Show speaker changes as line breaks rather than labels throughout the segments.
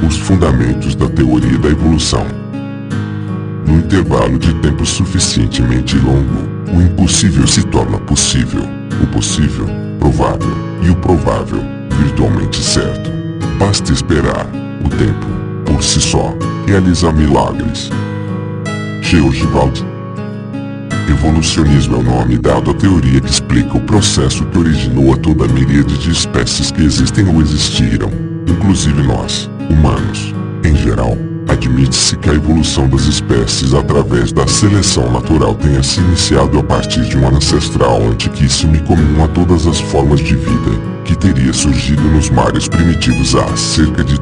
Os fundamentos da teoria da evolução. No intervalo de tempo suficientemente longo, o impossível se torna possível, o possível, provável, e o provável, virtualmente certo. Basta esperar. O tempo, por si só, realiza milagres. George Wald. Evolucionismo é o nome dado à teoria que explica o processo que originou a toda a miríade de espécies que existem ou existiram, inclusive nós, humanos. Em geral, admite-se que a evolução das espécies através da seleção natural tenha se iniciado a partir de um ancestral antiquíssimo e comum a todas as formas de vida, que teria surgido nos mares primitivos há cerca de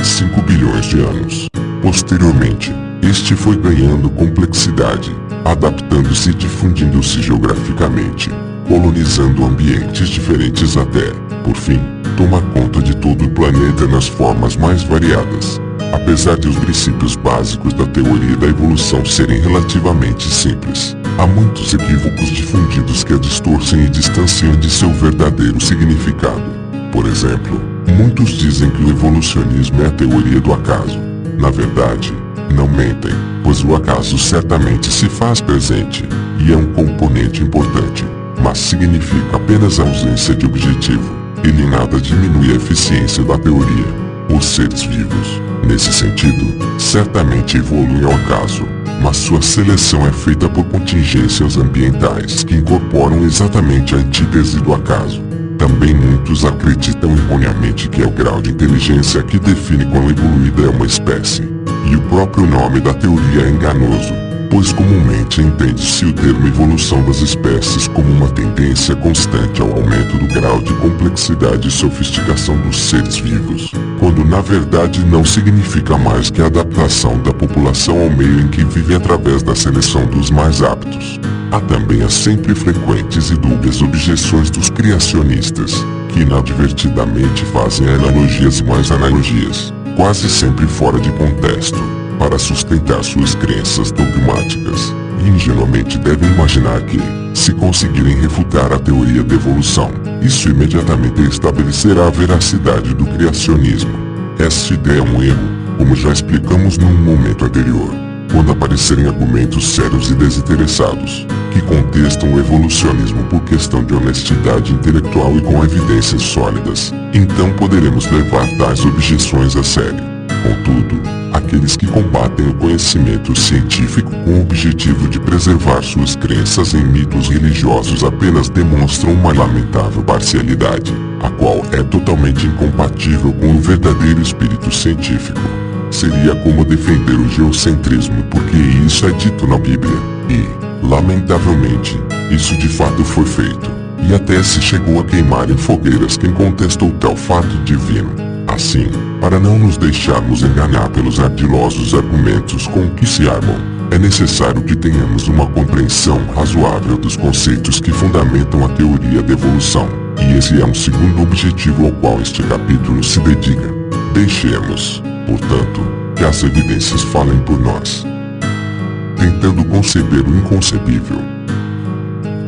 5 bilhões de anos. Posteriormente, este foi ganhando complexidade, adaptando-se e difundindo-se geograficamente, colonizando ambientes diferentes até, por fim, tomar conta de todo o planeta nas formas mais variadas. Apesar de os princípios básicos da teoria da evolução serem relativamente simples, há muitos equívocos difundidos que a distorcem e distanciam de seu verdadeiro significado. Por exemplo, muitos dizem que o evolucionismo é a teoria do acaso. Na verdade, não mentem, pois o acaso certamente se faz presente, e é um componente importante, mas significa apenas a ausência de objetivo. Ele em nada diminui a eficiência da teoria. Os seres vivos, nesse sentido, certamente evoluem ao acaso, mas sua seleção é feita por contingências ambientais que incorporam exatamente a antítese do acaso. Também muitos acreditam erroneamente que é o grau de inteligência que define quão evoluída é uma espécie. E o próprio nome da teoria é enganoso, pois comumente entende-se o termo evolução das espécies como uma tendência constante ao aumento do grau de complexidade e sofisticação dos seres vivos, quando na verdade não significa mais que a adaptação da população ao meio em que vive através da seleção dos mais aptos. Há também as sempre frequentes e dúbias objeções dos criacionistas, que inadvertidamente fazem analogias e mais analogias, quase sempre fora de contexto, para sustentar suas crenças dogmáticas, e ingenuamente devem imaginar que, se conseguirem refutar a teoria da evolução, isso imediatamente estabelecerá a veracidade do criacionismo. Esta ideia é um erro, como já explicamos num momento anterior, quando aparecerem argumentos sérios e desinteressados, que contestam o evolucionismo por questão de honestidade intelectual e com evidências sólidas, então poderemos levar tais objeções a sério. Contudo, aqueles que combatem o conhecimento científico com o objetivo de preservar suas crenças em mitos religiosos apenas demonstram uma lamentável parcialidade, a qual é totalmente incompatível com o verdadeiro espírito científico. Seria como defender o geocentrismo porque isso é dito na Bíblia, e, lamentavelmente, isso de fato foi feito, e até se chegou a queimar em fogueiras quem contestou tal fato divino. Assim, para não nos deixarmos enganar pelos ardilosos argumentos com que se armam, é necessário que tenhamos uma compreensão razoável dos conceitos que fundamentam a teoria da evolução, e esse é um segundo objetivo ao qual este capítulo se dedica. Deixemos, portanto, que as evidências falem por nós, tentando conceber o inconcebível.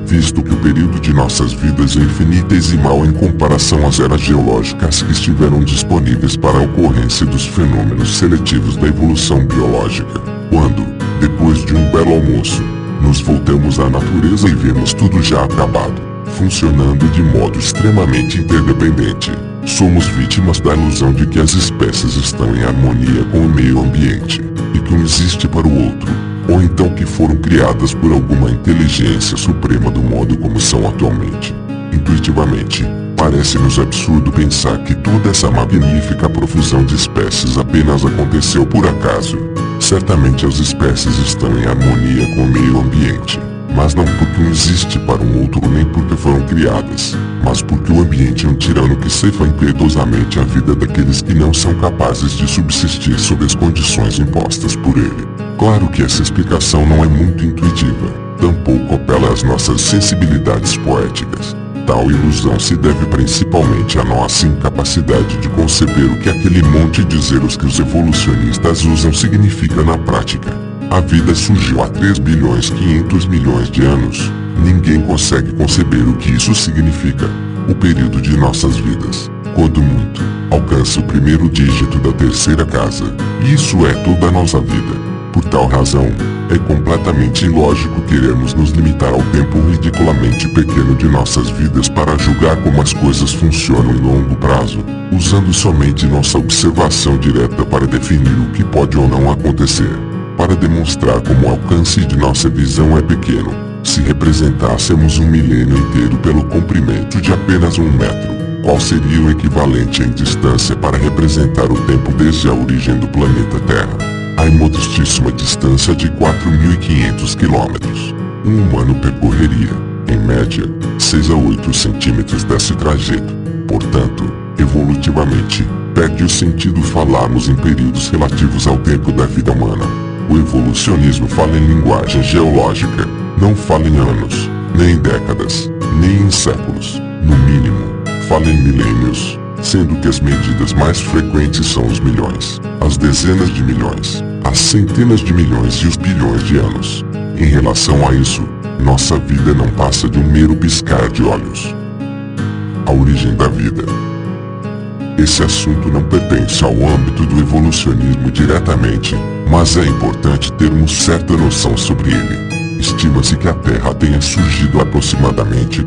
Visto que o período de nossas vidas é infinitesimal em comparação às eras geológicas que estiveram disponíveis para a ocorrência dos fenômenos seletivos da evolução biológica, quando, depois de um belo almoço, nos voltamos à natureza e vemos tudo já acabado, funcionando de modo extremamente interdependente, somos vítimas da ilusão de que as espécies estão em harmonia com o meio ambiente, e que um existe para o outro, ou então que foram criadas por alguma inteligência suprema do modo como são atualmente. Intuitivamente, parece-nos absurdo pensar que toda essa magnífica profusão de espécies apenas aconteceu por acaso. Certamente as espécies estão em harmonia com o meio ambiente, mas não porque um existe para um outro nem porque foram criadas, mas porque o ambiente é um tirano que ceifa impiedosamente a vida daqueles que não são capazes de subsistir sob as condições impostas por ele. Claro que essa explicação não é muito intuitiva, tampouco apela às nossas sensibilidades poéticas. Tal ilusão se deve principalmente à nossa incapacidade de conceber o que aquele monte de zeros que os evolucionistas usam significa na prática. A vida surgiu há 3 bilhões 500 milhões de anos. Ninguém consegue conceber o que isso significa. O período de nossas vidas, quando muito, alcança o primeiro dígito da terceira casa. E isso é toda a nossa vida. Por tal razão, é completamente ilógico querermos nos limitar ao tempo ridiculamente pequeno de nossas vidas para julgar como as coisas funcionam em longo prazo, usando somente nossa observação direta para definir o que pode ou não acontecer. Para demonstrar como o alcance de nossa visão é pequeno, se representássemos um milênio inteiro pelo comprimento de apenas 1 metro, qual seria o equivalente em distância para representar o tempo desde a origem do planeta Terra? A imodestíssima distância de 4.500 quilômetros. Um humano percorreria, em média, 6 a 8 centímetros desse trajeto. Portanto, evolutivamente, perde o sentido falarmos em períodos relativos ao tempo da vida humana. O evolucionismo fala em linguagem geológica, não fala em anos, nem em décadas, nem em séculos. No mínimo, fala em milênios, sendo que as medidas mais frequentes são os milhões, as dezenas de milhões, as centenas de milhões e os bilhões de anos. Em relação a isso, nossa vida não passa de um mero piscar de olhos. A origem da vida. Esse assunto não pertence ao âmbito do evolucionismo diretamente, mas é importante termos certa noção sobre ele. Estima-se que a Terra tenha surgido há aproximadamente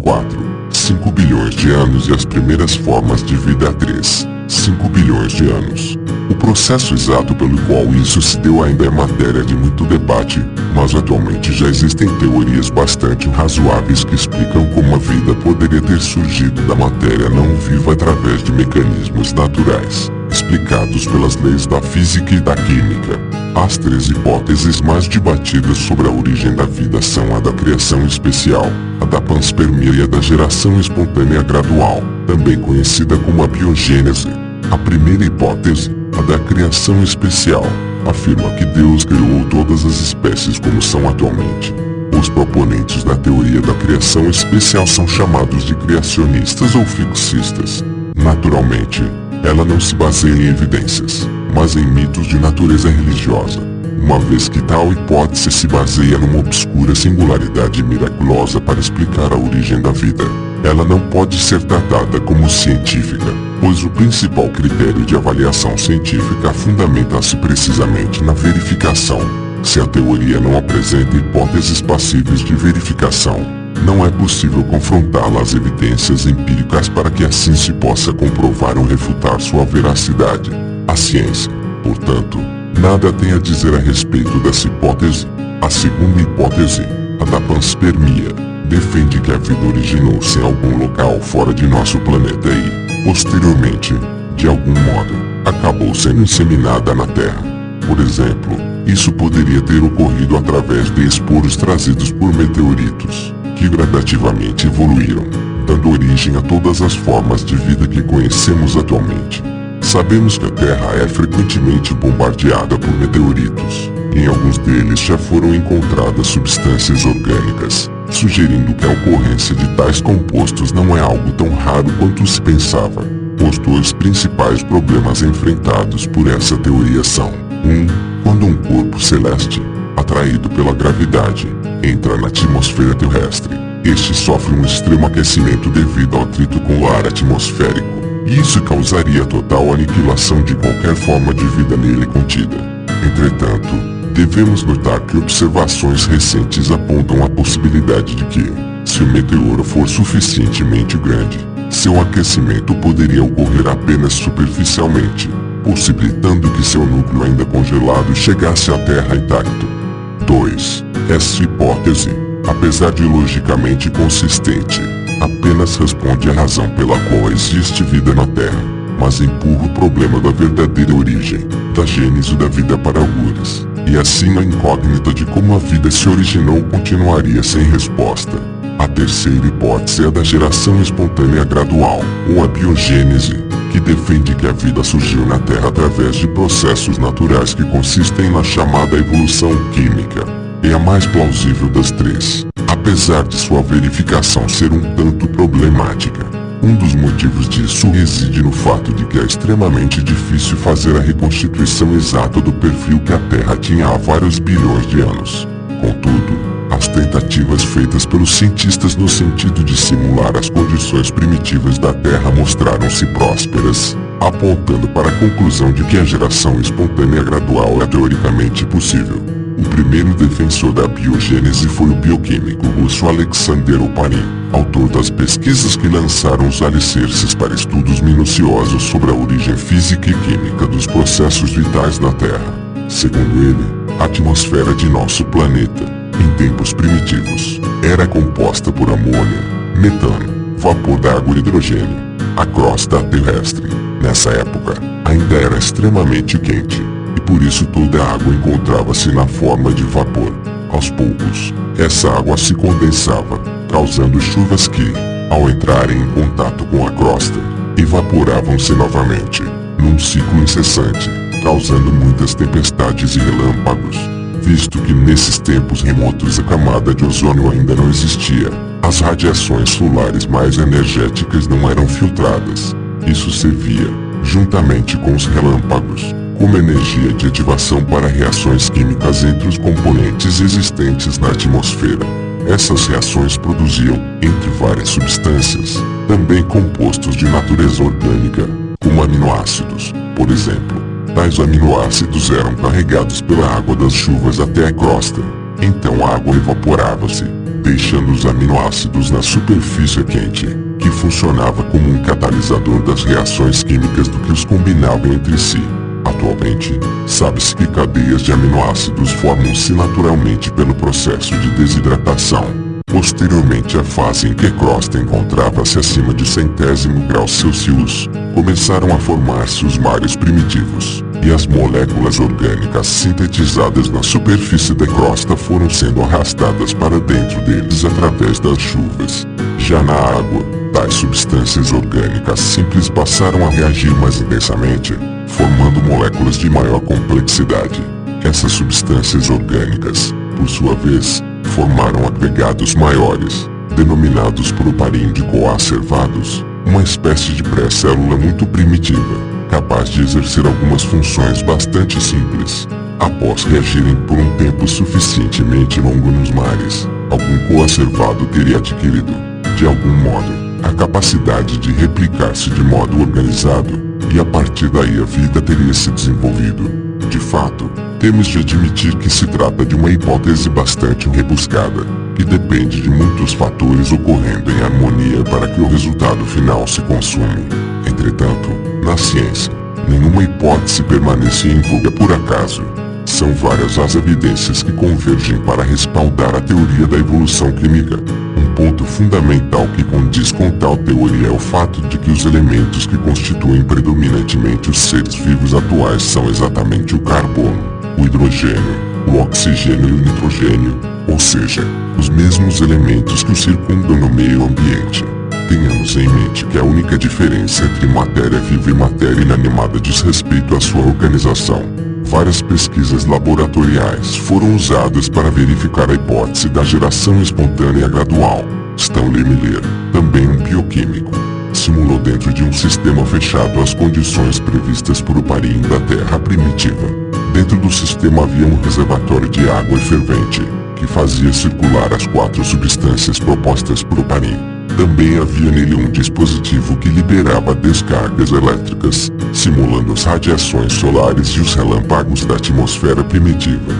5 bilhões de anos e as primeiras formas de vida há 5 bilhões de anos. O processo exato pelo qual isso se deu ainda é matéria de muito debate, mas atualmente já existem teorias bastante razoáveis que explicam como a vida poderia ter surgido da matéria não viva através de mecanismos naturais, explicados pelas leis da física e da química. As 3 hipóteses mais debatidas sobre a origem da vida são a da criação especial, a da panspermia e a da geração espontânea gradual, também conhecida como a biogênese. A primeira hipótese, a da criação especial, afirma que Deus criou todas as espécies como são atualmente. Os proponentes da teoria da criação especial são chamados de criacionistas ou fixistas. Naturalmente, ela não se baseia em evidências, mas em mitos de natureza religiosa, uma vez que tal hipótese se baseia numa obscura singularidade miraculosa para explicar a origem da vida. Ela não pode ser tratada como científica, pois o principal critério de avaliação científica fundamenta-se precisamente na verificação. Se a teoria não apresenta hipóteses passíveis de verificação, não é possível confrontá-la às evidências empíricas para que assim se possa comprovar ou refutar sua veracidade. A ciência, portanto, nada tem a dizer a respeito dessa hipótese. A segunda hipótese, a da panspermia, defende que a vida originou-se em algum local fora de nosso planeta e, posteriormente, de algum modo, acabou sendo inseminada na Terra. Por exemplo, isso poderia ter ocorrido através de esporos trazidos por meteoritos, que gradativamente evoluíram, dando origem a todas as formas de vida que conhecemos atualmente. Sabemos que a Terra é frequentemente bombardeada por meteoritos, e em alguns deles já foram encontradas substâncias orgânicas, sugerindo que a ocorrência de tais compostos não é algo tão raro quanto se pensava. Os 2 principais problemas enfrentados por essa teoria são: 1. Quando um corpo celeste, atraído pela gravidade, entra na atmosfera terrestre, este sofre um extremo aquecimento devido ao atrito com o ar atmosférico. Isso causaria total aniquilação de qualquer forma de vida nele contida. Entretanto, devemos notar que observações recentes apontam a possibilidade de que, se o meteoro for suficientemente grande, seu aquecimento poderia ocorrer apenas superficialmente, possibilitando que seu núcleo ainda congelado chegasse à Terra intacto. 2. Essa hipótese, apesar de logicamente consistente, apenas responde à razão pela qual existe vida na Terra, mas empurra o problema da verdadeira origem, da gênese da vida para algures, e assim a incógnita de como a vida se originou continuaria sem resposta. A terceira hipótese é a da geração espontânea gradual, ou a biogênese, que defende que a vida surgiu na Terra através de processos naturais que consistem na chamada evolução química. É a mais plausível das 3, apesar de sua verificação ser um tanto problemática. Um dos motivos disso reside no fato de que é extremamente difícil fazer a reconstituição exata do perfil que a Terra tinha há vários bilhões de anos. Contudo, as tentativas feitas pelos cientistas no sentido de simular as condições primitivas da Terra mostraram-se prósperas, apontando para a conclusão de que a geração espontânea gradual é teoricamente possível. O primeiro defensor da biogênese foi o bioquímico russo Alexander Oparin, autor das pesquisas que lançaram os alicerces para estudos minuciosos sobre a origem física e química dos processos vitais na Terra. Segundo ele, a atmosfera de nosso planeta, em tempos primitivos, era composta por amônia, metano, vapor d'água e hidrogênio. A crosta terrestre, nessa época, ainda era extremamente quente, e por isso toda a água encontrava-se na forma de vapor. Aos poucos, essa água se condensava, causando chuvas que, ao entrarem em contato com a crosta, evaporavam-se novamente, num ciclo incessante, causando muitas tempestades e relâmpagos. Visto que nesses tempos remotos a camada de ozônio ainda não existia, as radiações solares mais energéticas não eram filtradas. Isso servia, juntamente com os relâmpagos, como energia de ativação para reações químicas entre os componentes existentes na atmosfera. Essas reações produziam, entre várias substâncias, também compostos de natureza orgânica, como aminoácidos, por exemplo. Tais aminoácidos eram carregados pela água das chuvas até a crosta. Então a água evaporava-se, deixando os aminoácidos na superfície quente, que funcionava como um catalisador das reações químicas do que os combinavam entre si. Atualmente, sabe-se que cadeias de aminoácidos formam-se naturalmente pelo processo de desidratação. Posteriormente à fase em que a crosta encontrava-se acima de 100º grau Celsius, começaram a formar-se os mares primitivos, e as moléculas orgânicas sintetizadas na superfície da crosta foram sendo arrastadas para dentro deles através das chuvas. Já na água, tais substâncias orgânicas simples passaram a reagir mais intensamente, formando moléculas de maior complexidade. Essas substâncias orgânicas, por sua vez, formaram agregados maiores, denominados por Oparin de coacervados, uma espécie de pré-célula muito primitiva, capaz de exercer algumas funções bastante simples. Após reagirem por um tempo suficientemente longo nos mares, algum coacervado teria adquirido, de algum modo, a capacidade de replicar-se de modo organizado, e a partir daí a vida teria se desenvolvido. De fato, temos de admitir que se trata de uma hipótese bastante rebuscada, que depende de muitos fatores ocorrendo em harmonia para que o resultado final se consuma. Entretanto, na ciência, nenhuma hipótese permanece em voga por acaso. São várias as evidências que convergem para respaldar a teoria da evolução química. Um ponto fundamental que condiz com tal teoria é o fato de que os elementos que constituem predominantemente os seres vivos atuais são exatamente o carbono, o hidrogênio, o oxigênio e o nitrogênio, ou seja, os mesmos elementos que o circundam no meio ambiente. Tenhamos em mente que a única diferença entre matéria viva e matéria inanimada diz respeito à sua organização. Várias pesquisas laboratoriais foram usadas para verificar a hipótese da geração espontânea gradual. Stanley Miller, também um bioquímico, simulou dentro de um sistema fechado as condições previstas por Oparin da Terra primitiva. Dentro do sistema havia um reservatório de água fervente, que fazia circular as 4 substâncias propostas por Oparin. Também havia nele um dispositivo que liberava descargas elétricas, simulando as radiações solares e os relâmpagos da atmosfera primitiva,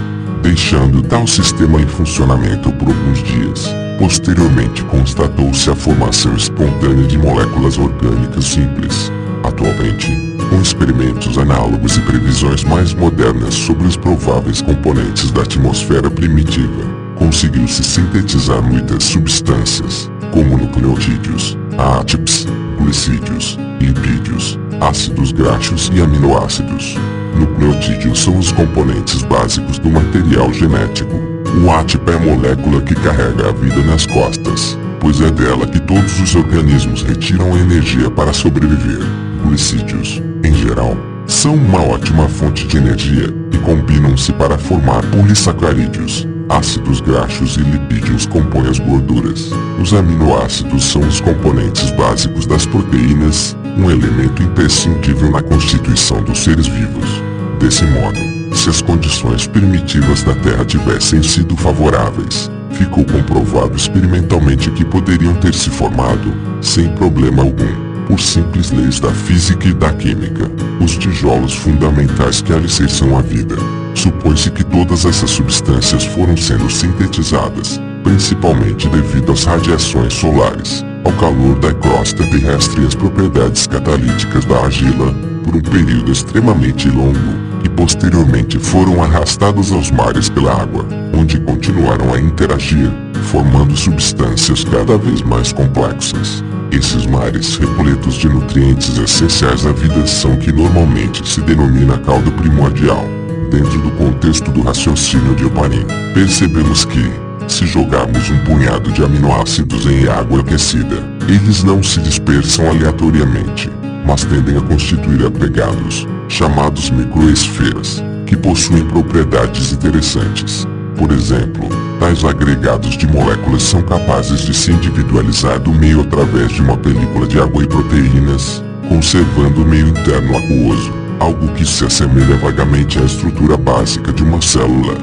deixando tal sistema em funcionamento por alguns dias. Posteriormente constatou-se a formação espontânea de moléculas orgânicas simples. Atualmente, com experimentos análogos e previsões mais modernas sobre os prováveis componentes da atmosfera primitiva, conseguiu-se sintetizar muitas substâncias, como nucleotídeos, ATPs, glicídios, lipídios, ácidos graxos e aminoácidos. Nucleotídeos são os componentes básicos do material genético. O ATP é a molécula que carrega a vida nas costas, pois é dela que todos os organismos retiram a energia para sobreviver. Glicídios, em geral, são uma ótima fonte de energia e combinam-se para formar polissacarídeos. Ácidos graxos e lipídios compõem as gorduras. Os aminoácidos são os componentes básicos das proteínas, um elemento imprescindível na constituição dos seres vivos. Desse modo, se as condições primitivas da Terra tivessem sido favoráveis, ficou comprovado experimentalmente que poderiam ter se formado, sem problema algum, por simples leis da física e da química, os tijolos fundamentais que alicerçam a vida. Supõe-se que todas essas substâncias foram sendo sintetizadas, principalmente devido às radiações solares, ao calor da crosta terrestre e às propriedades catalíticas da argila, por um período extremamente longo, e posteriormente foram arrastados aos mares pela água, onde continuaram a interagir, formando substâncias cada vez mais complexas. Esses mares, repletos de nutrientes essenciais à vida, são que normalmente se denomina caldo primordial. Dentro do contexto do raciocínio de Oparin, percebemos que, se jogarmos um punhado de aminoácidos em água aquecida, eles não se dispersam aleatoriamente, mas tendem a constituir agregados, chamados microesferas, que possuem propriedades interessantes. Por exemplo, tais agregados de moléculas são capazes de se individualizar do meio através de uma película de água e proteínas, conservando o meio interno aquoso, algo que se assemelha vagamente à estrutura básica de uma célula.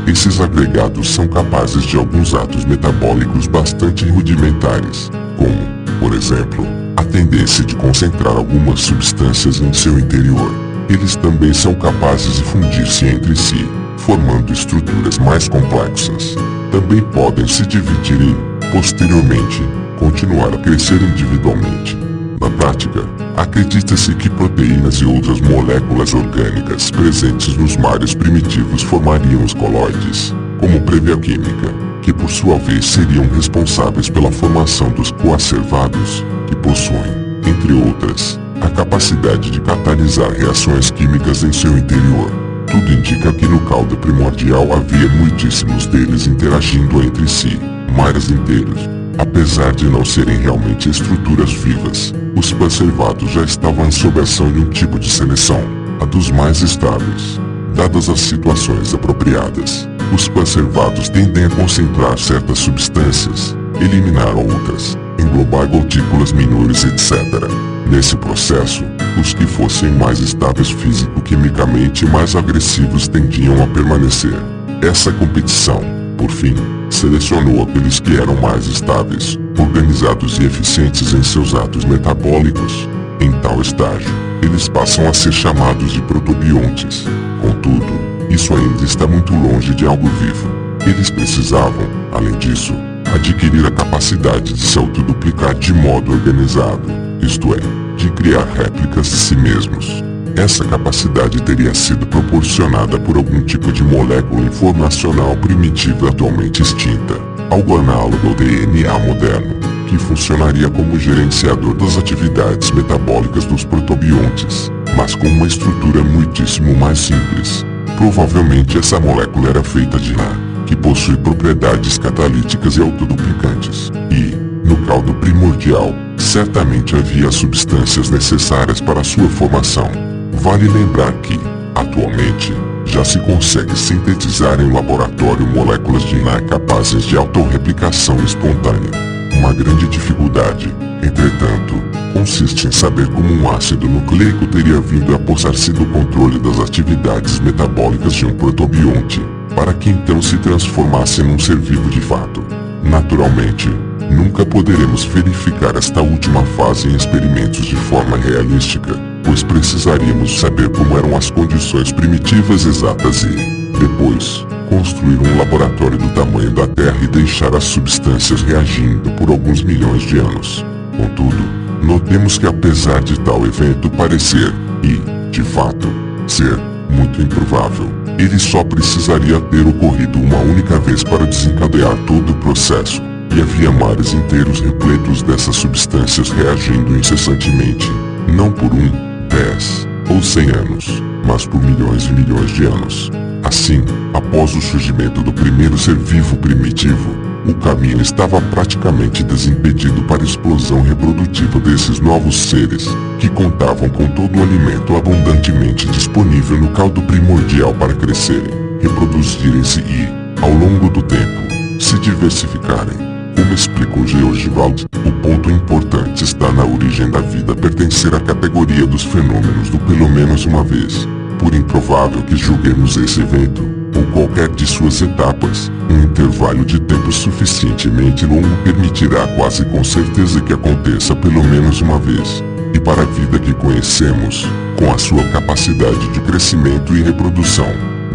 Esses agregados são capazes de alguns atos metabólicos bastante rudimentares, como, por exemplo, a tendência de concentrar algumas substâncias em seu interior. Eles também são capazes de fundir-se entre si, formando estruturas mais complexas. Também podem se dividir e, posteriormente, continuar a crescer individualmente. Na prática, acredita-se que proteínas e outras moléculas orgânicas presentes nos mares primitivos formariam os colóides, como prevê a química, que por sua vez seriam responsáveis pela formação dos coacervados, que possuem, entre outras, a capacidade de catalisar reações químicas em seu interior. Tudo indica que no caldo primordial havia muitíssimos deles interagindo entre si, mares inteiros. Apesar de não serem realmente estruturas vivas, os conservados já estavam sob a ação de um tipo de seleção, a dos mais estáveis. Dadas as situações apropriadas, os conservados tendem a concentrar certas substâncias, eliminar outras, englobar gotículas menores, etc. Nesse processo, os que fossem mais estáveis físico-quimicamente e mais agressivos tendiam a permanecer. Essa competição, por fim, selecionou aqueles que eram mais estáveis, organizados e eficientes em seus atos metabólicos. Em tal estágio, eles passam a ser chamados de protobiontes. Contudo, isso ainda está muito longe de algo vivo. Eles precisavam, além disso, adquirir a capacidade de se autoduplicar de modo organizado, isto é, de criar réplicas de si mesmos. Essa capacidade teria sido proporcionada por algum tipo de molécula informacional primitiva atualmente extinta, algo análogo ao DNA moderno, que funcionaria como gerenciador das atividades metabólicas dos protobiontes, mas com uma estrutura muitíssimo mais simples. Provavelmente essa molécula era feita de ar, que possui propriedades catalíticas e autoduplicantes, e, no caldo primordial, certamente havia as substâncias necessárias para sua formação. Vale lembrar que, atualmente, já se consegue sintetizar em laboratório moléculas de NAD capazes de autorreplicação espontânea. Uma grande dificuldade, entretanto, consiste em saber como um ácido nucleico teria vindo a possar-se do controle das atividades metabólicas de um protobionte, para que então se transformasse num ser vivo de fato. Naturalmente, nunca poderemos verificar esta última fase em experimentos de forma realística, pois precisaríamos saber como eram as condições primitivas exatas e, depois, construir um laboratório do tamanho da Terra e deixar as substâncias reagindo por alguns milhões de anos. Contudo, notemos que apesar de tal evento parecer, e, de fato, ser muito improvável, ele só precisaria ter ocorrido uma única vez para desencadear todo o processo, e havia mares inteiros repletos dessas substâncias reagindo incessantemente, não por 1, 10 ou 100 anos, mas por milhões e milhões de anos. Assim, após o surgimento do primeiro ser vivo primitivo, o caminho estava praticamente desimpedido para a explosão reprodutiva desses novos seres, que contavam com todo o alimento abundantemente disponível no caldo primordial para crescerem, reproduzirem-se e, ao longo do tempo, se diversificarem. Como explicou George Wald, o ponto importante está na origem da vida pertencer à categoria dos fenômenos do pelo menos uma vez. Por improvável que julguemos esse evento, ou qualquer de suas etapas, um intervalo de tempo suficientemente longo permitirá quase com certeza que aconteça pelo menos uma vez. E para a vida que conhecemos, com a sua capacidade de crescimento e reprodução,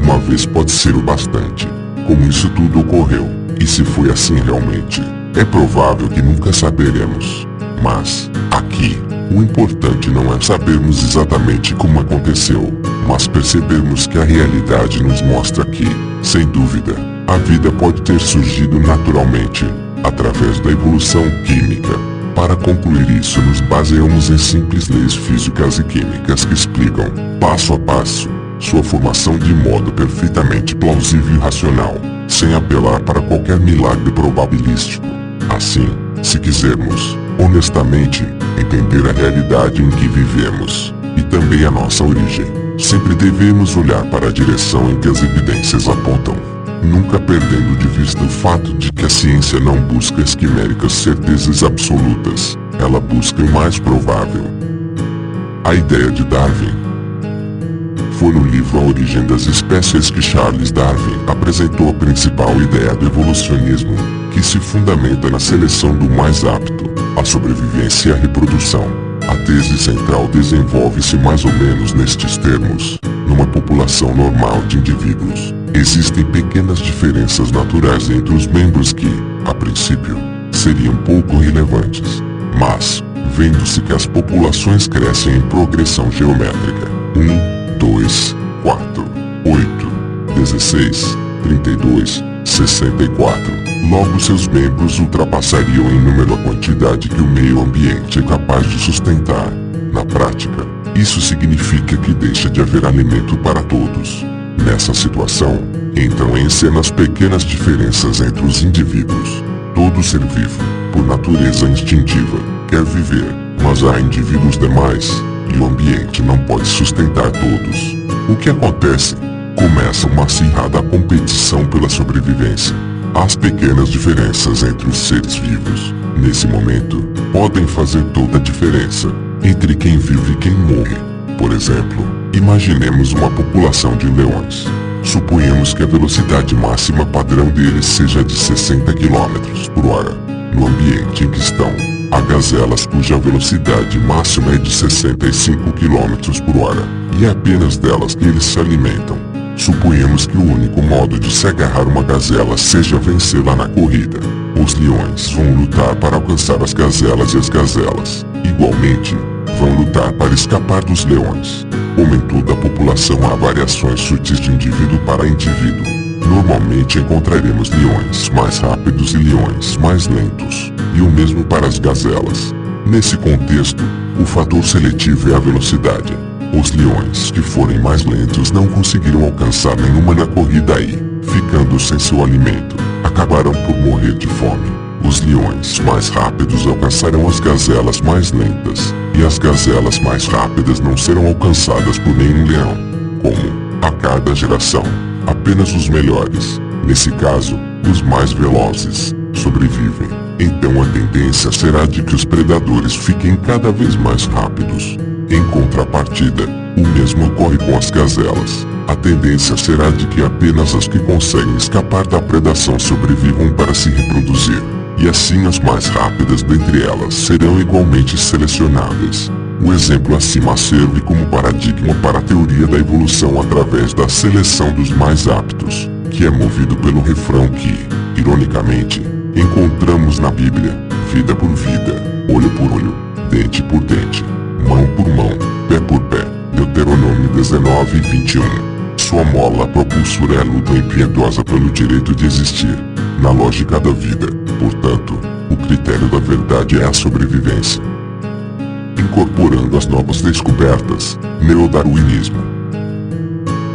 uma vez pode ser o bastante. Como isso tudo ocorreu, e se foi assim realmente, é provável que nunca saberemos. Mas, aqui, o importante não é sabermos exatamente como aconteceu, mas percebermos que a realidade nos mostra que, sem dúvida, a vida pode ter surgido naturalmente, através da evolução química. Para concluir isso, nos baseamos em simples leis físicas e químicas que explicam, passo a passo, sua formação de modo perfeitamente plausível e racional, sem apelar para qualquer milagre probabilístico. Assim, se quisermos, honestamente, entender a realidade em que vivemos, e também a nossa origem, sempre devemos olhar para a direção em que as evidências apontam, nunca perdendo de vista o fato de que a ciência não busca esquiméricas certezas absolutas, ela busca o mais provável. A ideia de Darwin. Foi no livro A Origem das Espécies que Charles Darwin apresentou a principal ideia do evolucionismo, que se fundamenta na seleção do mais apto, a sobrevivência e a reprodução. A tese central desenvolve-se mais ou menos nestes termos. Numa população normal de indivíduos, existem pequenas diferenças naturais entre os membros que, a princípio, seriam pouco relevantes. Mas, vendo-se que as populações crescem em progressão geométrica, 1, 2, 4, 8, 16, 32, 64, logo seus membros ultrapassariam em número a quantidade que o meio ambiente é capaz de sustentar. Na prática, isso significa que deixa de haver alimento para todos. Nessa situação, entram em cena as pequenas diferenças entre os indivíduos. Todo ser vivo, por natureza instintiva, quer viver, mas há indivíduos demais, e o ambiente não pode sustentar todos. O que acontece? Começa uma acirrada competição pela sobrevivência. As pequenas diferenças entre os seres vivos, nesse momento, podem fazer toda a diferença entre quem vive e quem morre. Por exemplo, imaginemos uma população de leões. Suponhamos que a velocidade máxima padrão deles seja de 60 km por hora. No ambiente em que estão, há gazelas cuja velocidade máxima é de 65 km por hora, e é apenas delas que eles se alimentam. Suponhamos que o único modo de se agarrar uma gazela seja vencê-la na corrida. Os leões vão lutar para alcançar as gazelas e as gazelas, igualmente, vão lutar para escapar dos leões. Como em toda a população há variações sutis de indivíduo para indivíduo. Normalmente encontraremos leões mais rápidos e leões mais lentos, e o mesmo para as gazelas. Nesse contexto, o fator seletivo é a velocidade. Os leões que forem mais lentos não conseguirão alcançar nenhuma na corrida e, ficando sem seu alimento, acabarão por morrer de fome. Os leões mais rápidos alcançarão as gazelas mais lentas, e as gazelas mais rápidas não serão alcançadas por nenhum leão. Como, a cada geração, apenas os melhores, nesse caso, os mais velozes, sobrevivem. Então a tendência será de que os predadores fiquem cada vez mais rápidos. Em contrapartida, o mesmo ocorre com as gazelas. A tendência será de que apenas as que conseguem escapar da predação sobrevivam para se reproduzir. E assim as mais rápidas dentre elas serão igualmente selecionáveis. O exemplo acima serve como paradigma para a teoria da evolução através da seleção dos mais aptos, que é movido pelo refrão que, ironicamente, encontramos na Bíblia: vida por vida, olho por olho, dente por dente, mão por mão, pé por pé. Deuteronômio 19 e 21. Sua mola propulsora é a luta impiedosa pelo direito de existir. Na lógica da vida, portanto, o critério da verdade é a sobrevivência. Incorporando as novas descobertas, neodarwinismo.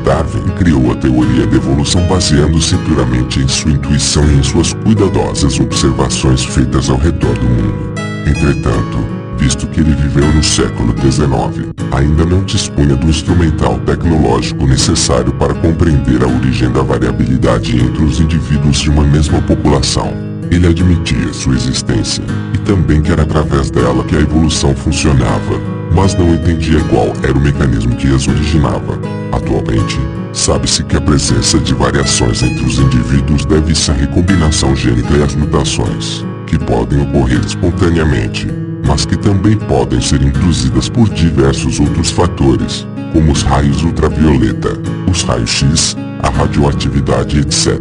Darwin criou a teoria da evolução baseando-se puramente em sua intuição e em suas cuidadosas observações feitas ao redor do mundo. Entretanto, visto que ele viveu no século XIX, ainda não dispunha do instrumental tecnológico necessário para compreender a origem da variabilidade entre os indivíduos de uma mesma população. Ele admitia sua existência, e também que era através dela que a evolução funcionava, mas não entendia qual era o mecanismo que as originava. Atualmente, Sabe-se que a presença de variações entre os indivíduos deve-se à recombinação gênica e às mutações, que podem ocorrer espontaneamente, mas que também podem ser induzidas por diversos outros fatores, como os raios ultravioleta, os raios-x, a radioatividade, etc.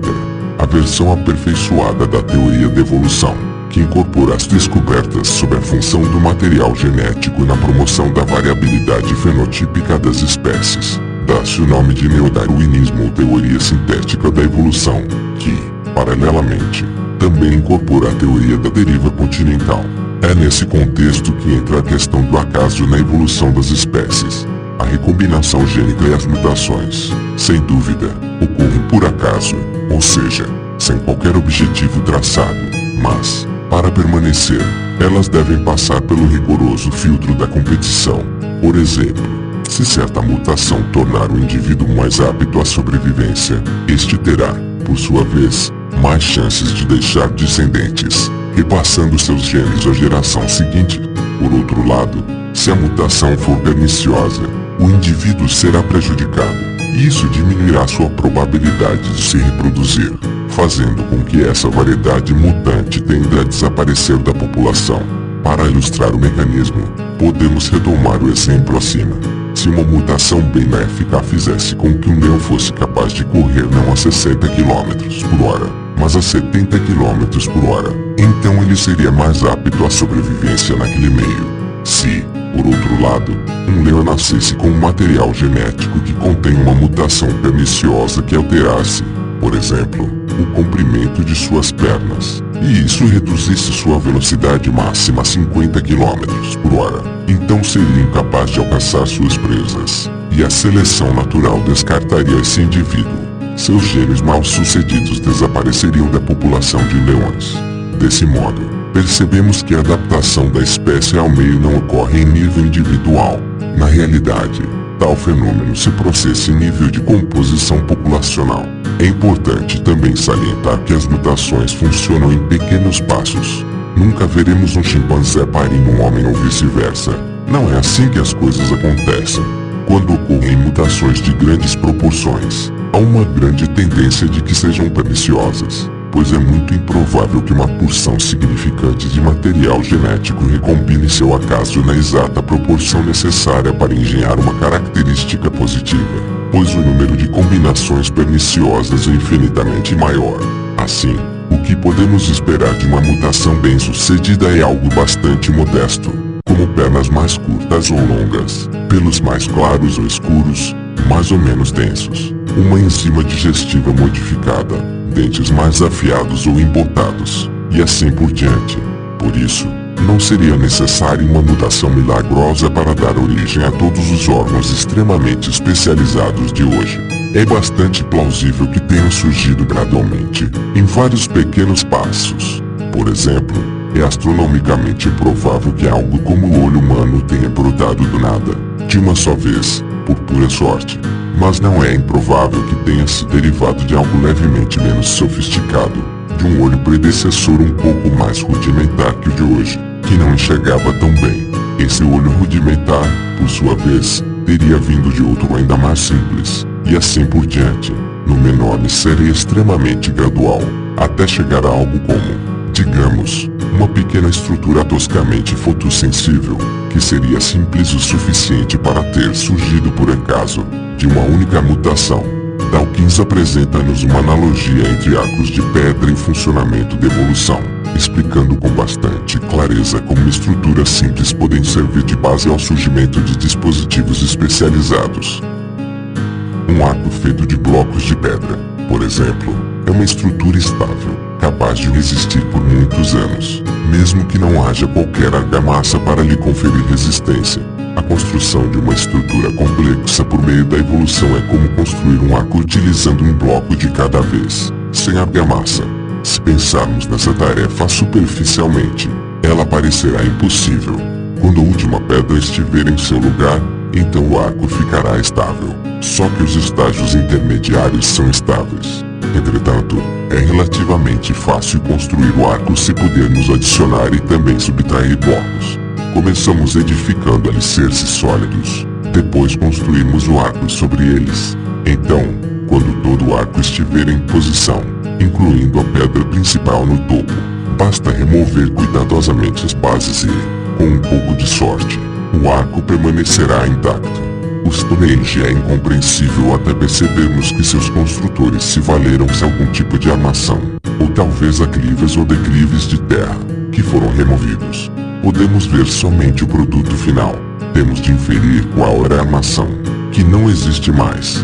A versão aperfeiçoada da teoria da evolução, que incorpora as descobertas sobre a função do material genético na promoção da variabilidade fenotípica das espécies, dá-se o nome de neodarwinismo ou teoria sintética da evolução, que, paralelamente, também incorpora a teoria da deriva continental. É nesse contexto que entra a questão do acaso na evolução das espécies. A recombinação gênica e as mutações, sem dúvida, ocorrem por acaso, ou seja, sem qualquer objetivo traçado, mas, para permanecer, elas devem passar pelo rigoroso filtro da competição. Por exemplo, se certa mutação tornar o indivíduo mais apto à sobrevivência, este terá, por sua vez, mais chances de deixar descendentes, repassando seus genes à geração seguinte. Por outro lado, se a mutação for perniciosa, o indivíduo será prejudicado, e isso diminuirá sua probabilidade de se reproduzir, fazendo com que essa variedade mutante tenda a desaparecer da população. Para ilustrar o mecanismo, podemos retomar o exemplo acima. Se uma mutação benéfica fizesse com que um leão fosse capaz de correr não a 60 km por hora, mas a 70 km por hora, então ele seria mais apto à sobrevivência naquele meio. Se, por outro lado, um leão nascesse com um material genético que contém uma mutação perniciosa que alterasse, por exemplo, o comprimento de suas pernas, e isso reduzisse sua velocidade máxima a 50 km por hora, então seria incapaz de alcançar suas presas, e a seleção natural descartaria esse indivíduo. Seus genes mal-sucedidos desapareceriam da população de leões. Desse modo, percebemos que a adaptação da espécie ao meio não ocorre em nível individual. Na realidade, tal fenômeno se processa em nível de composição populacional. É importante também salientar que as mutações funcionam em pequenos passos. Nunca veremos um chimpanzé parindo um homem ou vice-versa. Não é assim que as coisas acontecem. Quando ocorrem mutações de grandes proporções, há uma grande tendência de que sejam perniciosas, pois é muito improvável que uma porção significante de material genético recombine seu acaso na exata proporção necessária para engenhar uma característica positiva, pois o número de combinações perniciosas é infinitamente maior. Assim, o que podemos esperar de uma mutação bem-sucedida é algo bastante modesto, como pernas mais curtas ou longas, pelos mais claros ou escuros, mais ou menos densos, uma enzima digestiva modificada, dentes mais afiados ou embotados, e assim por diante. Por isso, não seria necessária uma mutação milagrosa para dar origem a todos os órgãos extremamente especializados de hoje. É bastante plausível que tenham surgido gradualmente, em vários pequenos passos. Por exemplo, é astronomicamente improvável que algo como o olho humano tenha brotado do nada, de uma só vez, por pura sorte. Mas não é improvável que tenha se derivado de algo levemente menos sofisticado, de um olho predecessor um pouco mais rudimentar que o de hoje, que não enxergava tão bem. Esse olho rudimentar, por sua vez, teria vindo de outro ainda mais simples, e assim por diante, no menor seria extremamente gradual, até chegar a algo como, digamos, uma pequena estrutura toscamente fotossensível, que seria simples o suficiente para ter surgido por acaso, de uma única mutação. Dawkins apresenta-nos uma analogia entre arcos de pedra em funcionamento de evolução, explicando com bastante clareza como estruturas simples podem servir de base ao surgimento de dispositivos especializados. Um arco feito de blocos de pedra, por exemplo, é uma estrutura estável, capaz de resistir por muitos anos, mesmo que não haja qualquer argamassa para lhe conferir resistência. A construção de uma estrutura complexa por meio da evolução é como construir um arco utilizando um bloco de cada vez, sem argamassa. Se pensarmos nessa tarefa superficialmente, ela parecerá impossível. Quando a última pedra estiver em seu lugar, então o arco ficará estável. Só que os estágios intermediários são estáveis. Entretanto, é relativamente fácil construir o arco se pudermos adicionar e também subtrair blocos. Começamos edificando alicerces sólidos, depois construímos o arco sobre eles. Então, quando todo o arco estiver em posição, incluindo a pedra principal no topo, basta remover cuidadosamente as bases e, com um pouco de sorte, o arco permanecerá intacto. O Stonehenge é incompreensível até percebermos que seus construtores se valeram-se algum tipo de armação, ou talvez aclives ou declives de terra, que foram removidos. Podemos ver somente o produto final. Temos de inferir qual era a armação, que não existe mais.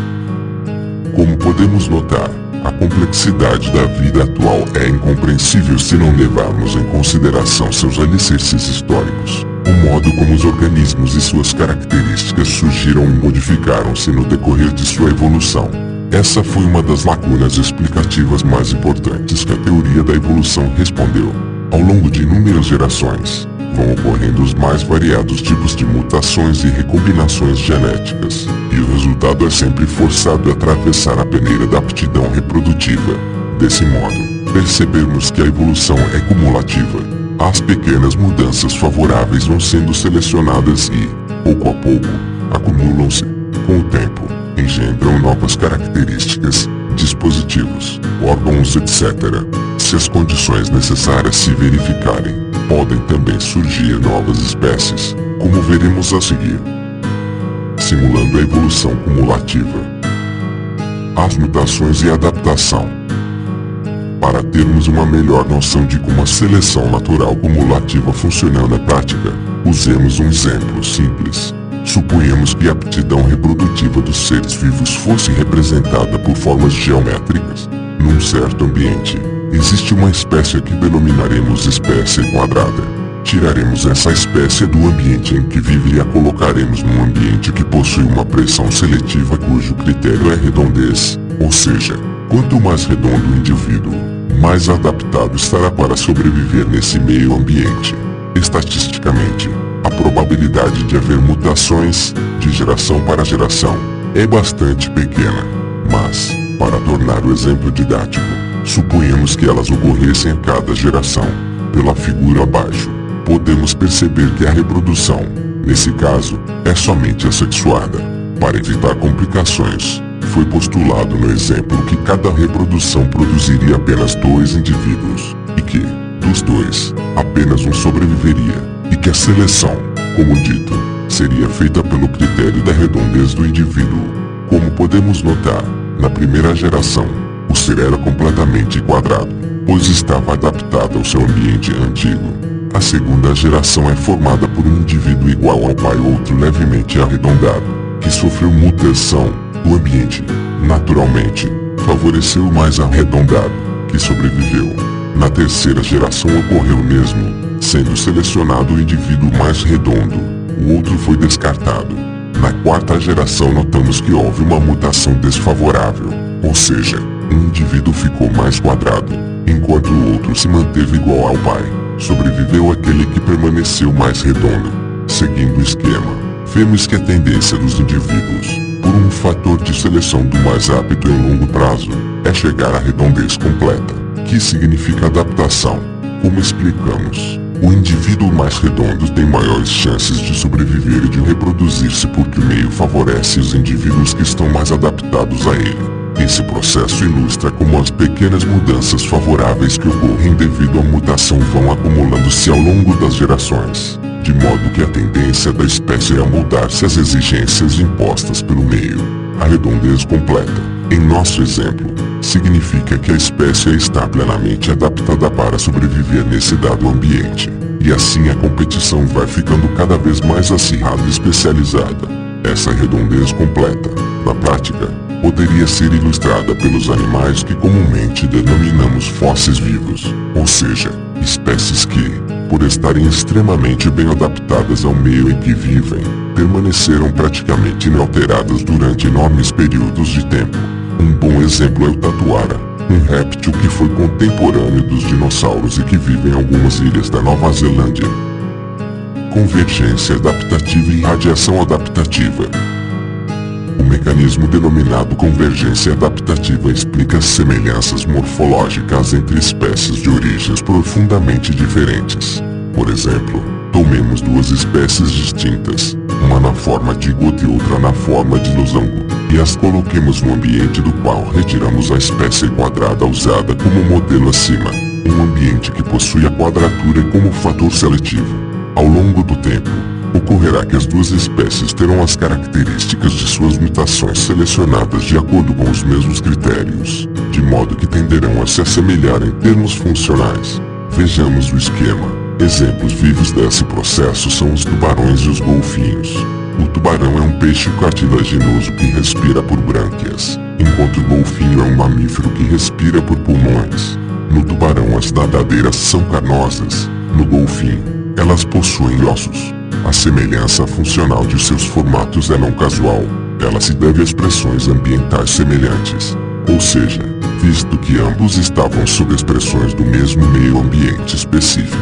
Como podemos notar, a complexidade da vida atual é incompreensível se não levarmos em consideração seus alicerces históricos, o modo como os organismos e suas características surgiram e modificaram-se no decorrer de sua evolução. Essa foi uma das lacunas explicativas mais importantes que a teoria da evolução respondeu. Ao longo de inúmeras gerações, vão ocorrendo os mais variados tipos de mutações e recombinações genéticas, e o resultado é sempre forçado a atravessar a peneira da aptidão reprodutiva. Desse modo, percebemos que a evolução é cumulativa. As pequenas mudanças favoráveis vão sendo selecionadas e, pouco a pouco, acumulam-se. Com o tempo, engendram novas características, dispositivos, órgãos, etc. Se as condições necessárias se verificarem, podem também surgir novas espécies, como veremos a seguir. Simulando a evolução cumulativa. As mutações e adaptação. Para termos uma melhor noção de como a seleção natural cumulativa funciona na prática, usemos um exemplo simples. Suponhamos que a aptidão reprodutiva dos seres vivos fosse representada por formas geométricas. Num certo ambiente, existe uma espécie que denominaremos espécie quadrada. Tiraremos essa espécie do ambiente em que vive e a colocaremos num ambiente que possui uma pressão seletiva cujo critério é redondez, ou seja, quanto mais redondo o indivíduo, mais adaptado estará para sobreviver nesse meio ambiente. Estatisticamente, a probabilidade de haver mutações, de geração para geração, é bastante pequena, mas, para tornar o exemplo didático, suponhamos que elas ocorressem a cada geração. Pela figura abaixo, podemos perceber que a reprodução, nesse caso, é somente assexuada. Para evitar complicações, foi postulado no exemplo que cada reprodução produziria apenas 2 indivíduos, e que, dos 2, apenas um sobreviveria, e que a seleção, como dito, seria feita pelo critério da redondez do indivíduo. Como podemos notar, na primeira geração, o ser era completamente quadrado, pois estava adaptado ao seu ambiente antigo. A segunda geração é formada por um indivíduo igual ao pai e outro levemente arredondado, que sofreu mutação. O ambiente, naturalmente, favoreceu o mais arredondado, que sobreviveu. Na terceira geração ocorreu o mesmo, sendo selecionado o indivíduo mais redondo, o outro foi descartado. Na quarta geração notamos que houve uma mutação desfavorável, ou seja, um indivíduo ficou mais quadrado, enquanto o outro se manteve igual ao pai. Sobreviveu aquele que permaneceu mais redondo. Seguindo o esquema, vemos que a tendência dos indivíduos, por um fator de seleção do mais apto em longo prazo, é chegar à redondez completa, que significa adaptação. Como explicamos, o indivíduo mais redondo tem maiores chances de sobreviver e de reproduzir-se porque o meio favorece os indivíduos que estão mais adaptados a ele. Esse processo ilustra como as pequenas mudanças favoráveis que ocorrem devido à mutação vão acumulando-se ao longo das gerações, de modo que a tendência da espécie é amoldar-se às exigências impostas pelo meio. A redondez completa, em nosso exemplo, significa que a espécie está plenamente adaptada para sobreviver nesse dado ambiente, e assim a competição vai ficando cada vez mais acirrada e especializada. Essa redondez completa, na prática, poderia ser ilustrada pelos animais que comumente denominamos fósseis vivos, ou seja, espécies que, por estarem extremamente bem adaptadas ao meio em que vivem, permaneceram praticamente inalteradas durante enormes períodos de tempo. Um bom exemplo é o tatuara, um réptil que foi contemporâneo dos dinossauros e que vive em algumas ilhas da Nova Zelândia. Convergência adaptativa e radiação adaptativa. O mecanismo denominado convergência adaptativa explica as semelhanças morfológicas entre espécies de origens profundamente diferentes. Por exemplo, tomemos duas espécies distintas, uma na forma de gota e outra na forma de losango. e as coloquemos no ambiente do qual retiramos a espécie quadrada usada como modelo acima, um ambiente que possui a quadratura como fator seletivo. Ao longo do tempo, ocorrerá que as duas espécies terão as características de suas mutações selecionadas de acordo com os mesmos critérios, de modo que tenderão a se assemelhar em termos funcionais. Vejamos o esquema. Exemplos vivos desse processo são os tubarões e os golfinhos. O tubarão é um peixe cartilaginoso que respira por brânquias, enquanto o golfinho é um mamífero que respira por pulmões. No tubarão as nadadeiras são carnosas, no golfinho, elas possuem ossos. A semelhança funcional de seus formatos é não casual, ela se deve a expressões ambientais semelhantes, ou seja, visto que ambos estavam sob expressões do mesmo meio ambiente específico.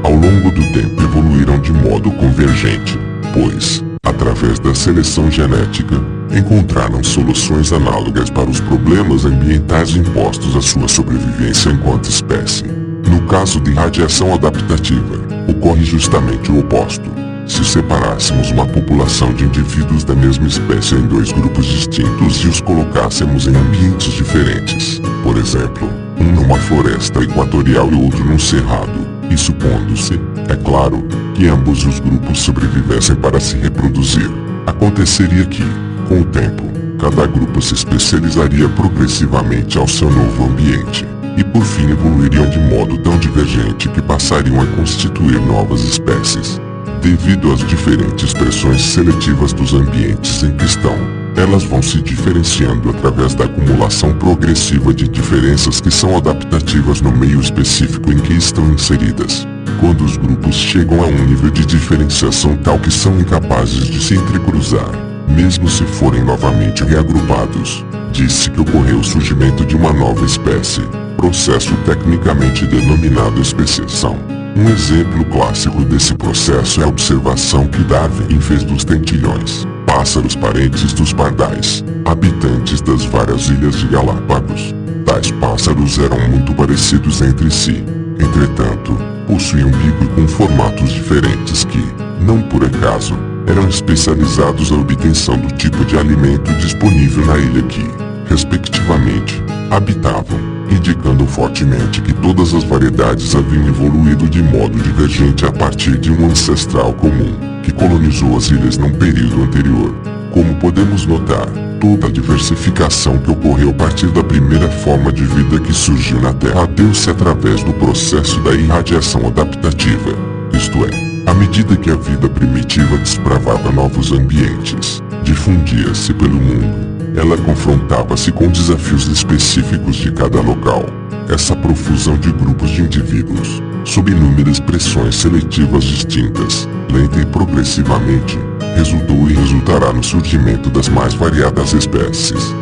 Ao longo do tempo evoluíram de modo convergente, pois, através da seleção genética, encontraram soluções análogas para os problemas ambientais impostos à sua sobrevivência enquanto espécie. No caso de radiação adaptativa, ocorre justamente o oposto. Se separássemos uma população de indivíduos da mesma espécie em dois grupos distintos e os colocássemos em ambientes diferentes, por exemplo, um numa floresta equatorial e outro num cerrado, e supondo-se, é claro, que ambos os grupos sobrevivessem para se reproduzir, aconteceria que, com o tempo, cada grupo se especializaria progressivamente ao seu novo ambiente, e por fim evoluiriam de modo tão divergente que passariam a constituir novas espécies. Devido às diferentes pressões seletivas dos ambientes em questão, elas vão se diferenciando através da acumulação progressiva de diferenças que são adaptativas no meio específico em que estão inseridas. Quando os grupos chegam a um nível de diferenciação tal que são incapazes de se entrecruzar, mesmo se forem novamente reagrupados, diz-se que ocorreu o surgimento de uma nova espécie, processo tecnicamente denominado especiação. Um exemplo clássico desse processo é a observação que Darwin fez dos tentilhões, pássaros parentes dos pardais, habitantes das várias ilhas de Galápagos. Tais pássaros eram muito parecidos entre si, entretanto, possuíam bico com formatos diferentes que, não por acaso, eram especializados à obtenção do tipo de alimento disponível na ilha que, respectivamente, habitavam, indicando fortemente que todas as variedades haviam evoluído de modo divergente a partir de um ancestral comum, que colonizou as ilhas num período anterior. Como podemos notar, toda a diversificação que ocorreu a partir da primeira forma de vida que surgiu na Terra deu-se através do processo da irradiação adaptativa, isto é, à medida que a vida primitiva desbravava novos ambientes, difundia-se pelo mundo. Ela confrontava-se com desafios específicos de cada local. Essa profusão de grupos de indivíduos, sob inúmeras pressões seletivas distintas, lenta e progressivamente, resultou e resultará no surgimento das mais variadas espécies.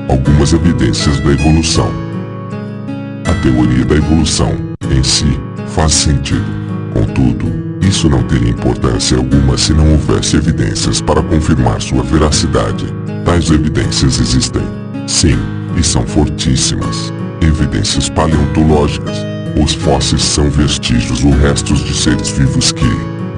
Algumas evidências da evolução. A teoria da evolução, em si, faz sentido. Contudo, isso não teria importância alguma se não houvesse evidências para confirmar sua veracidade. Tais evidências existem, sim, e são fortíssimas. Evidências paleontológicas. Os fósseis são vestígios ou restos de seres vivos que,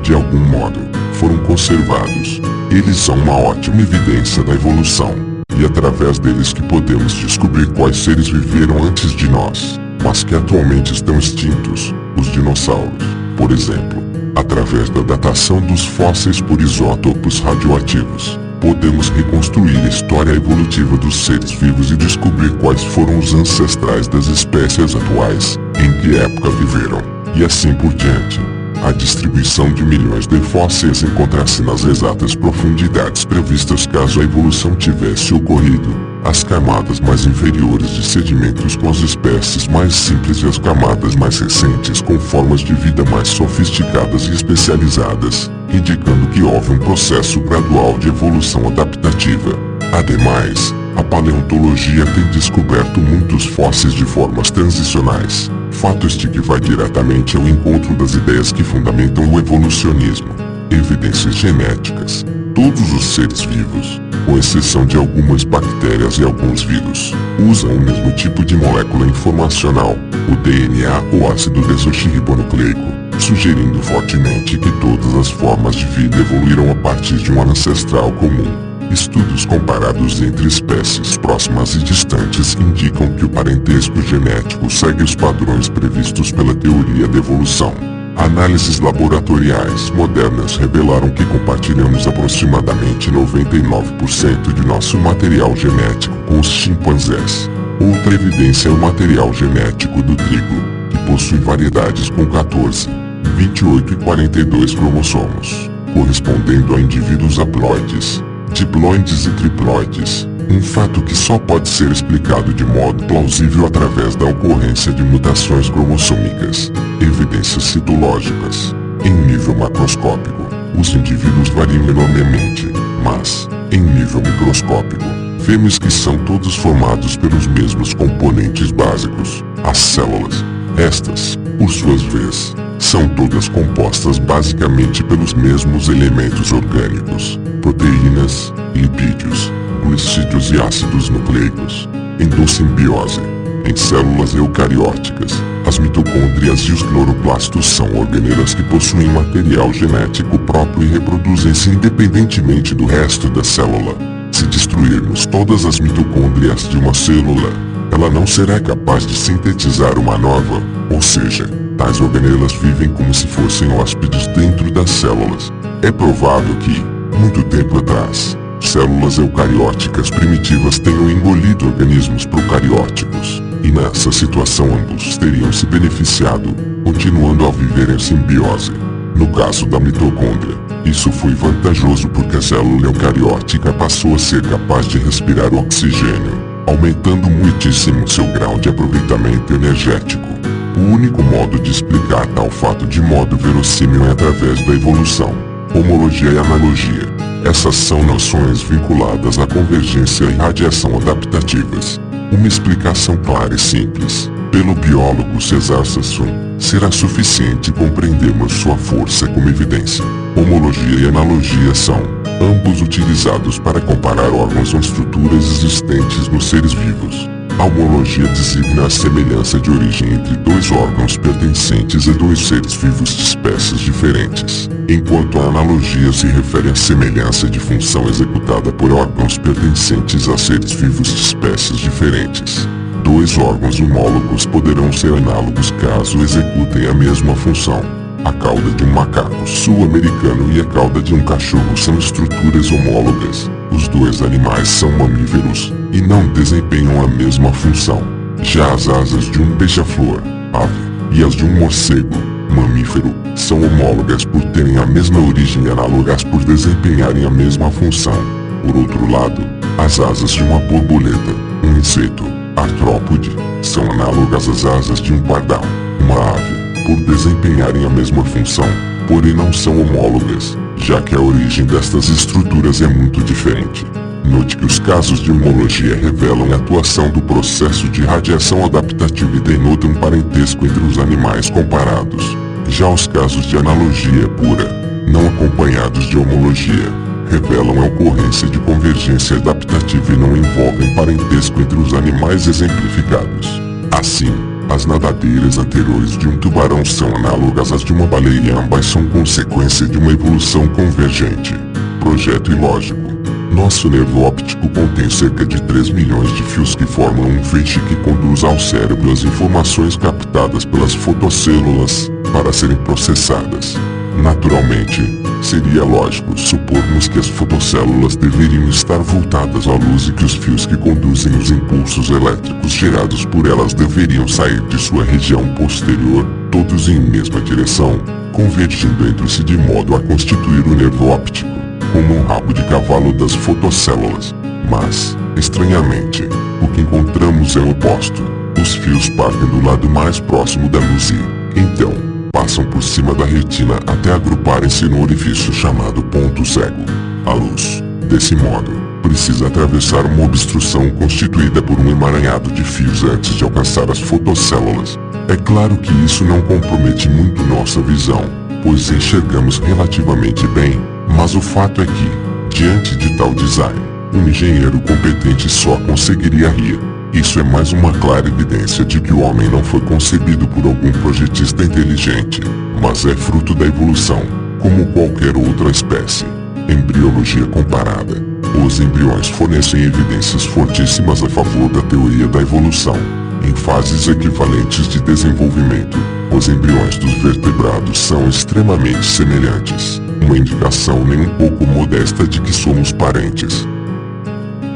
de algum modo, foram conservados. Eles são uma ótima evidência da evolução, e através deles que podemos descobrir quais seres viveram antes de nós, mas que atualmente estão extintos, os dinossauros, por exemplo. Através da datação dos fósseis por isótopos radioativos, podemos reconstruir a história evolutiva dos seres vivos e descobrir quais foram os ancestrais das espécies atuais, em que época viveram, e assim por diante. A distribuição de milhões de fósseis encontra-se nas exatas profundidades previstas caso a evolução tivesse ocorrido. As camadas mais inferiores de sedimentos com as espécies mais simples e as camadas mais recentes com formas de vida mais sofisticadas e especializadas, indicando que houve um processo gradual de evolução adaptativa. Ademais, a paleontologia tem descoberto muitos fósseis de formas transicionais, fato este que vai diretamente ao encontro das ideias que fundamentam o evolucionismo. Evidências genéticas. Todos os seres vivos, com exceção de algumas bactérias e alguns vírus, usam o mesmo tipo de molécula informacional, o DNA ou ácido desoxirribonucleico, sugerindo fortemente que todas as formas de vida evoluíram a partir de um ancestral comum. Estudos comparados entre espécies próximas e distantes indicam que o parentesco genético segue os padrões previstos pela teoria da evolução. Análises laboratoriais modernas revelaram que compartilhamos aproximadamente 99% de nosso material genético com os chimpanzés. Outra evidência é o material genético do trigo, que possui variedades com 14, 28 e 42 cromossomos, correspondendo a indivíduos haploides, diploides e triploides, um fato que só pode ser explicado de modo plausível através da ocorrência de mutações cromossômicas. Evidências citológicas. Em nível macroscópico, os indivíduos variam enormemente, mas, em nível microscópico, vemos que são todos formados pelos mesmos componentes básicos, as células. Estas, por suas vezes, são todas compostas basicamente pelos mesmos elementos orgânicos, proteínas, lipídios, glicídios e ácidos nucleicos. Endossimbiose. Em células eucarióticas, as mitocôndrias e os cloroplastos são organelas que possuem material genético próprio e reproduzem-se independentemente do resto da célula. Se destruirmos todas as mitocôndrias de uma célula, ela não será capaz de sintetizar uma nova, ou seja, tais organelas vivem como se fossem hóspedes dentro das células. É provável que, muito tempo atrás, células eucarióticas primitivas tenham engolido organismos procarióticos, e nessa situação ambos teriam se beneficiado, continuando a viver em simbiose. No caso da mitocôndria, isso foi vantajoso porque a célula eucariótica passou a ser capaz de respirar oxigênio, aumentando muitíssimo seu grau de aproveitamento energético. O único modo de explicar tal fato de modo verossímil é através da evolução, homologia e analogia. Essas são noções vinculadas à convergência e radiação adaptativas. Uma explicação clara e simples, pelo biólogo César Sassoon, será suficiente compreendermos sua força como evidência. Homologia e analogia são, ambos utilizados para comparar órgãos ou estruturas existentes nos seres vivos. A homologia designa a semelhança de origem entre dois órgãos pertencentes a dois seres vivos de espécies diferentes, enquanto a analogia se refere à semelhança de função executada por órgãos pertencentes a seres vivos de espécies diferentes. Dois órgãos homólogos poderão ser análogos caso executem a mesma função. A cauda de um macaco sul-americano e a cauda de um cachorro são estruturas homólogas. Os dois animais são mamíferos e não desempenham a mesma função. Já as asas de um beija-flor, ave, e as de um morcego, mamífero, são homólogas por terem a mesma origem e análogas por desempenharem a mesma função. Por outro lado, as asas de uma borboleta, um inseto, artrópode, são análogas às asas de um pardal, uma ave, por desempenharem a mesma função, porém não são homólogas, já que a origem destas estruturas é muito diferente. Note que os casos de homologia revelam a atuação do processo de radiação adaptativa e denotam parentesco entre os animais comparados. Já os casos de analogia pura, não acompanhados de homologia, revelam a ocorrência de convergência adaptativa e não envolvem parentesco entre os animais exemplificados. Assim, as nadadeiras anteriores de um tubarão são análogas às de uma baleia e ambas são consequência de uma evolução convergente. Projeto ilógico. Nosso nervo óptico contém cerca de 3 milhões de fios que formam um feixe que conduz ao cérebro as informações captadas pelas fotocélulas para serem processadas. Naturalmente, seria lógico supormos que as fotocélulas deveriam estar voltadas à luz e que os fios que conduzem os impulsos elétricos gerados por elas deveriam sair de sua região posterior, todos em mesma direção, convergindo entre si de modo a constituir o nervo óptico, como um rabo de cavalo das fotocélulas. Mas, estranhamente, o que encontramos é o oposto. Os fios partem do lado mais próximo da luz e, então, passam por cima da retina até agruparem-se no orifício chamado ponto cego. A luz, desse modo, precisa atravessar uma obstrução constituída por um emaranhado de fios antes de alcançar as fotocélulas. É claro que isso não compromete muito nossa visão, pois enxergamos relativamente bem, mas o fato é que, diante de tal design, um engenheiro competente só conseguiria rir. Isso é mais uma clara evidência de que o homem não foi concebido por algum projetista inteligente, mas é fruto da evolução, como qualquer outra espécie. Embriologia comparada. Os embriões fornecem evidências fortíssimas a favor da teoria da evolução. Em fases equivalentes de desenvolvimento, os embriões dos vertebrados são extremamente semelhantes, uma indicação nem um pouco modesta de que somos parentes.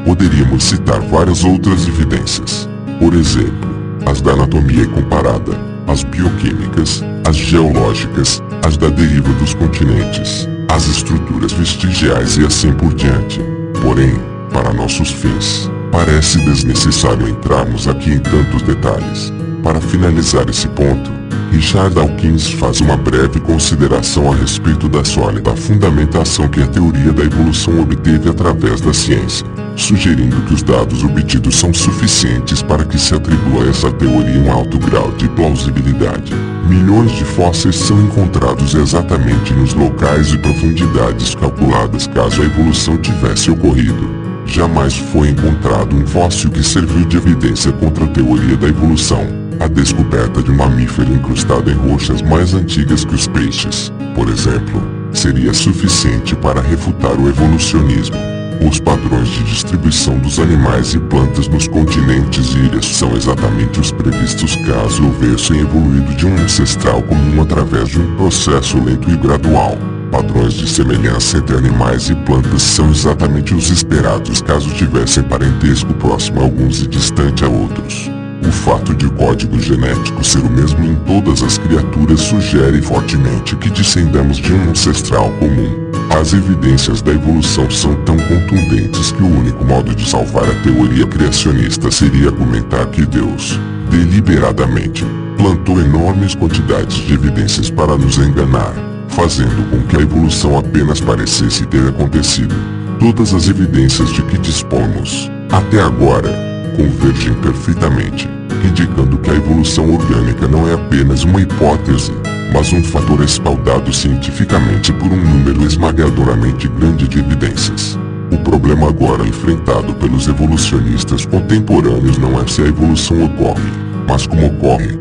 Poderíamos citar várias outras evidências. Por exemplo, as da anatomia comparada, as bioquímicas, as geológicas, as da deriva dos continentes, as estruturas vestigiais e assim por diante. Porém, para nossos fins, parece desnecessário entrarmos aqui em tantos detalhes. Para finalizar esse ponto, Richard Dawkins faz uma breve consideração a respeito da sólida fundamentação que a teoria da evolução obteve através da ciência, sugerindo que os dados obtidos são suficientes para que se atribua a essa teoria um alto grau de plausibilidade. Milhões de fósseis são encontrados exatamente nos locais e profundidades calculadas caso a evolução tivesse ocorrido. Jamais foi encontrado um fóssil que serviu de evidência contra a teoria da evolução. A descoberta de um mamífero incrustado em rochas mais antigas que os peixes, por exemplo, seria suficiente para refutar o evolucionismo. Os padrões de distribuição dos animais e plantas nos continentes e ilhas são exatamente os previstos caso houvessem evoluído de um ancestral comum através de um processo lento e gradual. Padrões de semelhança entre animais e plantas são exatamente os esperados caso tivessem parentesco próximo a alguns e distante a outros. O fato de o código genético ser o mesmo em todas as criaturas sugere fortemente que descendamos de um ancestral comum. As evidências da evolução são tão contundentes que o único modo de salvar a teoria criacionista seria argumentar que Deus, deliberadamente, plantou enormes quantidades de evidências para nos enganar, fazendo com que a evolução apenas parecesse ter acontecido. Todas as evidências de que dispomos, até agora, convergem perfeitamente, indicando que a evolução orgânica não é apenas uma hipótese, mas um fator respaldado cientificamente por um número esmagadoramente grande de evidências. O problema agora enfrentado pelos evolucionistas contemporâneos não é se a evolução ocorre, mas como ocorre.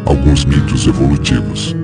Alguns mitos evolutivos.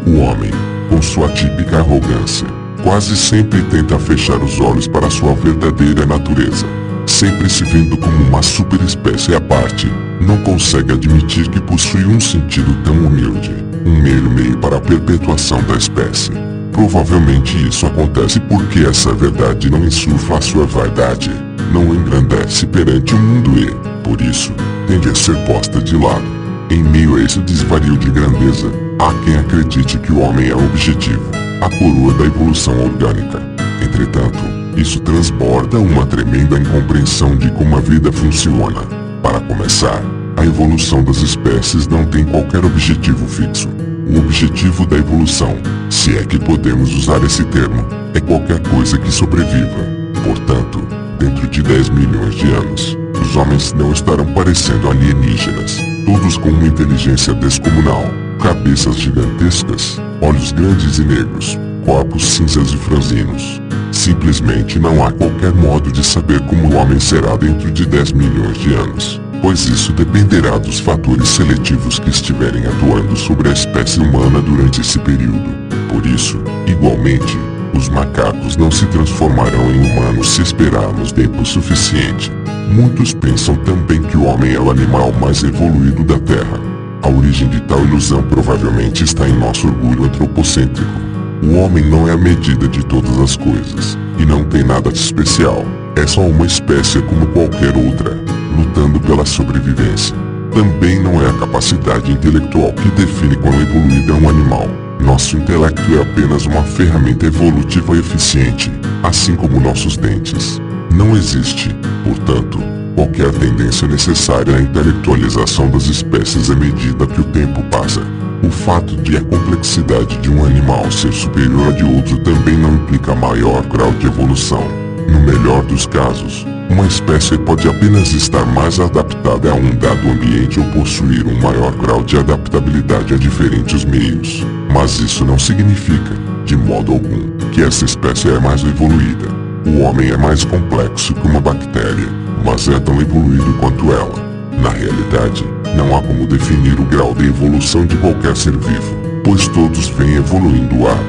O homem, com sua típica arrogância, quase sempre tenta fechar os olhos para sua verdadeira natureza. Sempre se vendo como uma superespécie à parte, não consegue admitir que possui um sentido tão humilde, um mero meio para a perpetuação da espécie. Provavelmente isso acontece porque essa verdade não insufla a sua vaidade, não o engrandece perante o mundo e, por isso, tende a ser posta de lado. Em meio a esse desvario de grandeza, há quem acredite que o homem é o objetivo, a coroa da evolução orgânica. Entretanto, isso transborda uma tremenda incompreensão de como a vida funciona. Para começar, a evolução das espécies não tem qualquer objetivo fixo. O objetivo da evolução, se é que podemos usar esse termo, é qualquer coisa que sobreviva. Portanto, dentro de 10 milhões de anos, os homens não estarão parecendo alienígenas, todos com uma inteligência descomunal, cabeças gigantescas, olhos grandes e negros, corpos cinzas e franzinos. Simplesmente não há qualquer modo de saber como o homem será dentro de 10 milhões de anos, pois isso dependerá dos fatores seletivos que estiverem atuando sobre a espécie humana durante esse período. Por isso, igualmente, os macacos não se transformarão em humanos se esperarmos tempo suficiente. Muitos pensam também que o homem é o animal mais evoluído da Terra. A origem de tal ilusão provavelmente está em nosso orgulho antropocêntrico. O homem não é a medida de todas as coisas, e não tem nada de especial. É só uma espécie como qualquer outra, lutando pela sobrevivência. Também não é a capacidade intelectual que define quão evoluído é um animal. Nosso intelecto é apenas uma ferramenta evolutiva eficiente, assim como nossos dentes. Não existe, portanto, qualquer tendência necessária à intelectualização das espécies à medida que o tempo passa. O fato de a complexidade de um animal ser superior à de outro também não implica maior grau de evolução. No melhor dos casos, uma espécie pode apenas estar mais adaptada a um dado ambiente ou possuir um maior grau de adaptabilidade a diferentes meios. Mas isso não significa, de modo algum, que essa espécie é mais evoluída. O homem é mais complexo que uma bactéria, mas é tão evoluído quanto ela. Na realidade, não há como definir o grau de evolução de qualquer ser vivo. pois todos vêm evoluindo há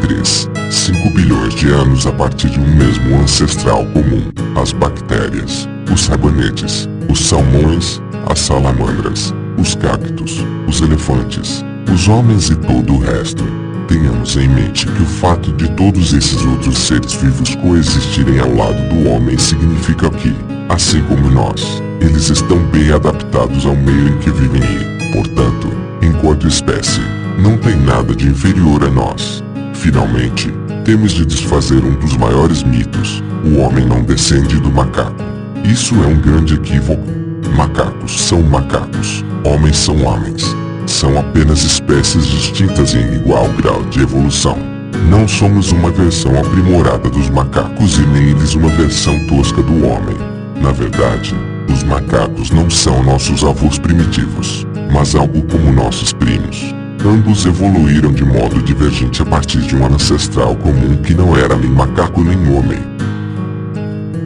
5 bilhões de anos a partir de um mesmo ancestral comum. As bactérias, os sabonetes, os salmões, as salamandras, os cactos, os elefantes, os homens e todo o resto. Tenhamos em mente que o fato de todos esses outros seres vivos coexistirem ao lado do homem significa que, assim como nós, eles estão bem adaptados ao meio em que vivem e, portanto, enquanto espécie, não tem nada de inferior a nós. Finalmente, temos de desfazer um dos maiores mitos: o homem não descende do macaco. Isso é um grande equívoco. Macacos são macacos, homens são homens. São apenas espécies distintas em igual grau de evolução. Não somos uma versão aprimorada dos macacos e nem eles uma versão tosca do homem. Na verdade, os macacos não são nossos avós primitivos, mas algo como nossos primos. Ambos evoluíram de modo divergente a partir de um ancestral comum que não era nem macaco nem homem,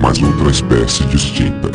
mas outra espécie distinta.